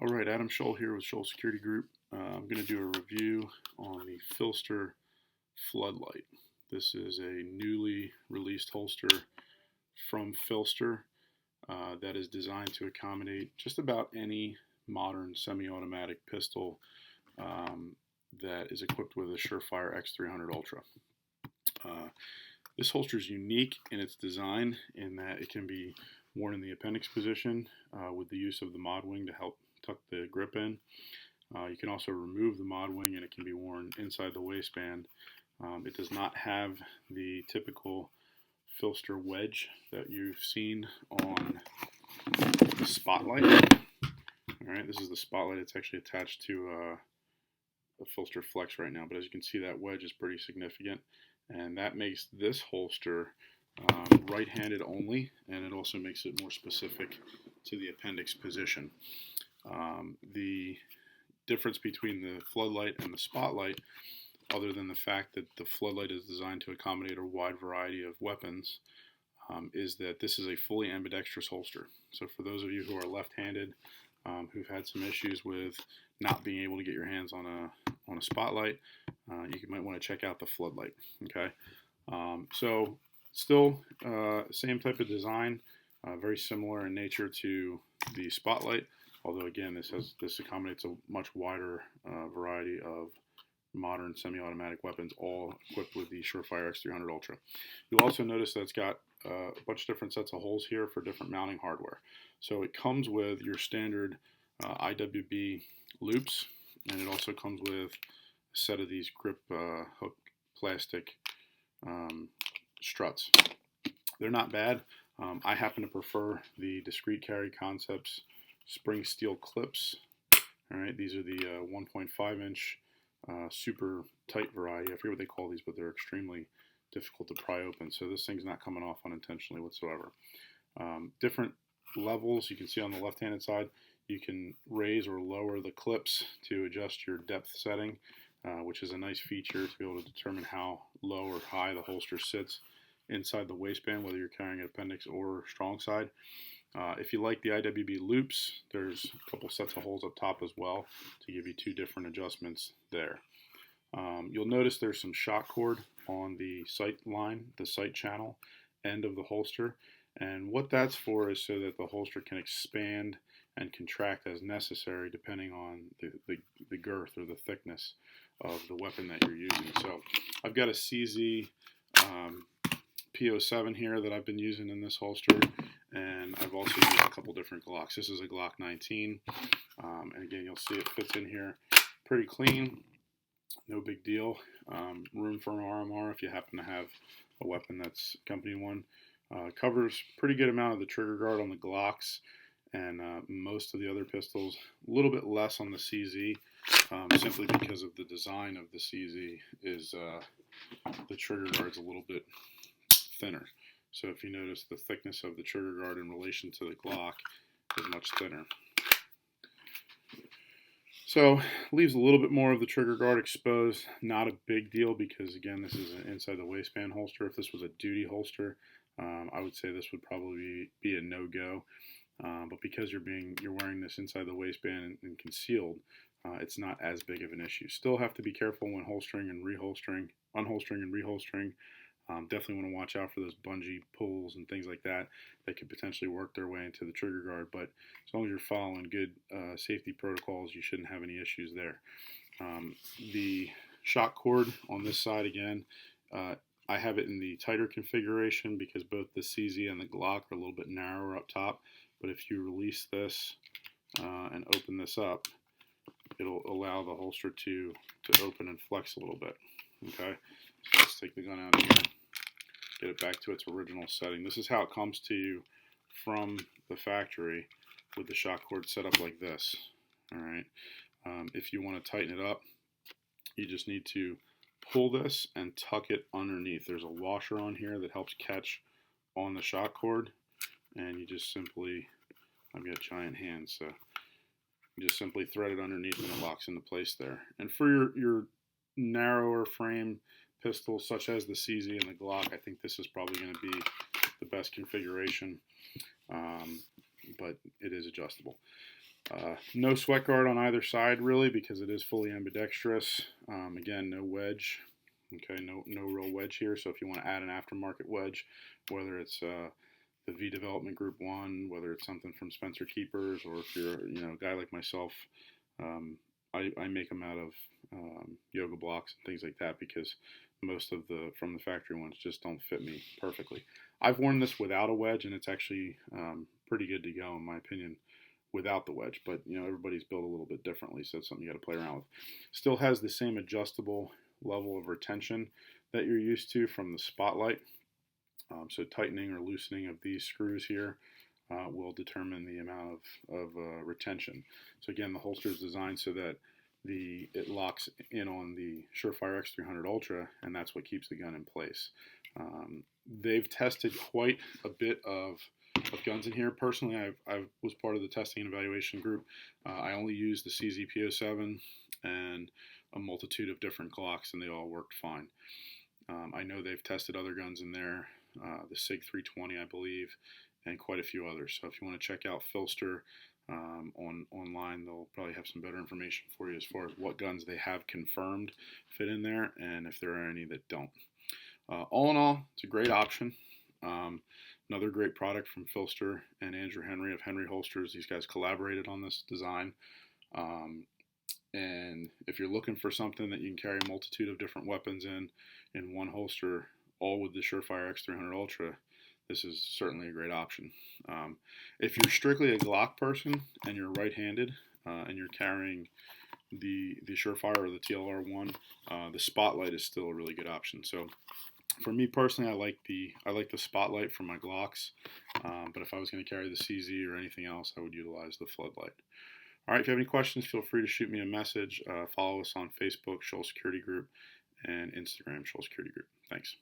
All right, Adam Scholl here with Scholl Security Group. I'm going to do a review on the PHLster Floodlight. This is a newly released holster from PHLster that is designed to accommodate just about any modern semi-automatic pistol that is equipped with a Surefire X300 Ultra. This holster is unique in its design in that it can be worn in the appendix position with the use of the mod wing to help tuck the grip in. You can also remove the mod wing and it can be worn inside the waistband. It does not have the typical PHLster wedge that you've seen on the Spotlight. Alright, this is the Spotlight. It's actually attached to a PHLster Flex right now, but as you can see, that wedge is pretty significant, and that makes this holster right-handed only, and it also makes it more specific to the appendix position. The difference between the Floodlight and the Spotlight, other than the fact that the Floodlight is designed to accommodate a wide variety of weapons, is that this is a fully ambidextrous holster. So for those of you who are left-handed, who've had some issues with not being able to get your hands on a Spotlight, you might want to check out the Floodlight. Okay, so still same type of design, very similar in nature to the Spotlight. Although again, this accommodates a much wider variety of modern semi-automatic weapons, all equipped with the Surefire X300 Ultra. You'll also notice that it's got a bunch of different sets of holes here for different mounting hardware. So it comes with your standard IWB loops, and it also comes with a set of these grip hook plastic struts. They're not bad. I happen to prefer the Discreet Carry Concepts spring steel clips. All right, these are the 1.5 inch super tight variety. I forget what they call these, but they're extremely difficult to pry open. So this thing's not coming off unintentionally whatsoever. Different levels you can see on the left-handed side. You can raise or lower the clips to adjust your depth setting, which is a nice feature to be able to determine how low or high the holster sits inside the waistband, whether you're carrying an appendix or strong side. If you like the IWB loops, there's a couple sets of holes up top as well to give you two different adjustments there. You'll notice there's some shock cord on the sight line, the sight channel end of the holster, and what that's for is so that the holster can expand and contract as necessary depending on the girth or the thickness of the weapon that you're using. So I've got a CZ P07 here that I've been using in this holster, and I've also used a couple different Glocks. This is a Glock 19, and again, you'll see it fits in here pretty clean, no big deal. Room for an RMR if you happen to have a weapon that's accompanying one. Covers pretty good amount of the trigger guard on the Glocks, and most of the other pistols. A little bit less on the CZ, simply because of the design of the CZ is the trigger guard's a little bit thinner. So if you notice, the thickness of the trigger guard in relation to the Glock is much thinner. So leaves a little bit more of the trigger guard exposed. Not a big deal because, again, this is an inside the waistband holster. If this was a duty holster, I would say this would probably be a no-go. But because you're wearing this inside the waistband and concealed, it's not as big of an issue. Still have to be careful when holstering and reholstering, unholstering and reholstering. Definitely want to watch out for those bungee pulls and things like that could potentially work their way into the trigger guard. But as long as you're following good safety protocols, you shouldn't have any issues there. The shock cord on this side, again, I have it in the tighter configuration because both the CZ and the Glock are a little bit narrower up top. But if you release this and open this up, it'll allow the holster to open and flex a little bit. Okay, so let's take the gun out of here, get it back to its original setting. This is how it comes to you from the factory with the shock cord set up like this. All right, if you want to tighten it up, you just need to pull this and tuck it underneath. There's a washer on here that helps catch on the shock cord, and you just simply, I've got giant hands, so you just simply thread it underneath and it locks into place there. And for your narrower frame pistols such as the CZ and the Glock, I think this is probably going to be the best configuration. but it is adjustable. No sweat guard on either side really, because it is fully ambidextrous. Again, no wedge. Okay, no real wedge here. So if you want to add an aftermarket wedge, whether it's the V Development Group 1, whether it's something from Spencer Keepers, or if you're a guy like myself, I make them out of yoga blocks and things like that, because most of the from the factory ones just don't fit me perfectly. I've worn this without a wedge, and it's actually pretty good to go in my opinion without the wedge, but everybody's built a little bit differently, so it's something you got to play around with. Still has the same adjustable level of retention that you're used to from the Spotlight. So tightening or loosening of these screws here will determine the amount of retention. So again, the holster is designed so that it locks in on the Surefire X300 Ultra, and that's what keeps the gun in place. They've tested quite a bit of guns in here. Personally, I was part of the testing and evaluation group. I only used the CZP07 and a multitude of different Glocks, and they all worked fine. I know they've tested other guns in there, the SIG 320, I believe, and quite a few others. So if you want to check out PHLster online, they'll probably have some better information for you as far as what guns they have confirmed fit in there, and if there are any that don't. All in all, it's a great option. Another great product from PHLster and Andrew Henry of Henry Holsters. These guys collaborated on this design. And if you're looking for something that you can carry a multitude of different weapons in one holster, all with the Surefire X300 Ultra, this is certainly a great option. If you're strictly a Glock person and you're right-handed and you're carrying the Surefire or the TLR1, the Spotlight is still a really good option. So for me personally, I like the Spotlight for my Glocks, but if I was going to carry the CZ or anything else, I would utilize the Floodlight. All right, if you have any questions, feel free to shoot me a message. Follow us on Facebook, Scholl Security Group, and Instagram, Scholl Security Group. Thanks.